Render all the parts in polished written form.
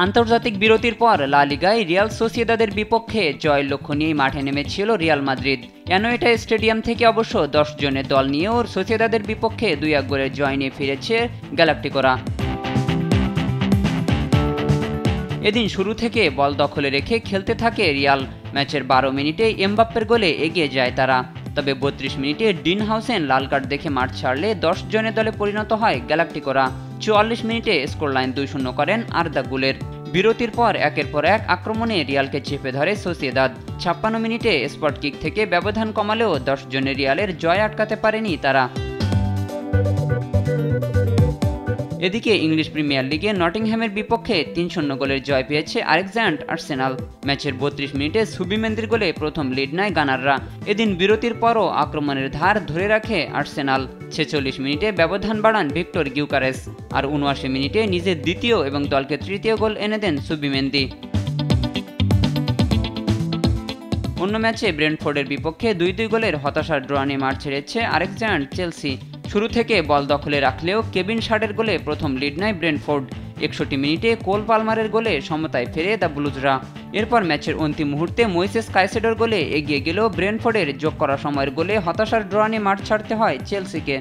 আন্তর্জাতিক বিরতির পর লা লিগায় রিয়াল সোসিয়েদাদের বিপক্ষে জয়ের লক্ষ্য নিয়েই মাঠে নেমেছিল রিয়াল মাদ্রিদ। অ্যানোয়েটা স্টেডিয়াম থেকে অবশ্য 10 জনের দল নিয়েও সোসিয়েদাদের বিপক্ষে 2-1 গোলের জয় নিয়ে ফিরেছে গ্যালাক্টিকোরা। এদিন শুরু থেকে বল দখলে রেখে খেলতে থাকে রিয়াল। ম্যাচের 12 মিনিটে এমবাপ্পের গোলে এগিয়ে যায় তারা। তবে 32 মিনিটে ডিন হাউসেন লাল কার্ড দেখে মাঠ ছাড়লে 10 জনের দলে পরিণত হয় গ্যালাক্টিকোরা। 44 মিনিটে স্কোরলাইন 2-0 করেন আরদা গুলের। বিরতির পর একের পর এক আক্রমণে রিয়ালকে চেপে ধরে সোসিয়েদাদ। 56 মিনিটে স্পট কিক থেকে ব্যবধান কমালেও 10 জনের রিয়ালের জয় আটকাতে পারেনি তারা। এদিকে ইংলিশ প্রিমিয়ার লিগে নটিংহ্যামের বিপক্ষে 3-0 গোলের জয় পেয়েছে আলেকজান্ডার আর্সেনাল। ম্যাচের 32 মিনিটে সুবিমেন্দির গোলে প্রথম লিড নেয় গানাররা। এদিন বিরতির পরও আক্রমণের ধার ধরে রাখে আর্সেনাল। 46 মিনিটে ব্যবধান বাড়ান ভিক্টর গিউকারেস। আর 79 মিনিটে নিজের দ্বিতীয় এবং দলকে তৃতীয় গোল এনে দেন সুবিমেন্দি। অন্য ম্যাচে ব্রেন্টফোর্ডের বিপক্ষে 2-2 গোলের হতাশার ড্র নিয়ে মাঠ ছেড়েছে আরেকজন চেলসি। শুরু থেকে বল দখলে রাখলেও কেভিন শার্ডের গোলে প্রথম লিড নেয় ব্রেন্টফোর্ড। 61 মিনিটে কোল পালমারের গোলে সমতায় ফেরে দ্য ব্লুজরা। এরপর ম্যাচের অন্তিম মুহূর্তে মোইসেস কাইসেডোর গোলে এগিয়ে গেলেও ব্রেন্টফোর্ডের যোগ করা সময়ের গোলে হতাশার ড্র নিয়ে মাঠ ছাড়তে হয় চেলসিকে।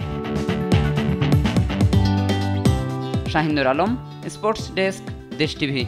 শাহিনুর আলম, স্পোর্টস ডেস্ক, দেশ টিভি।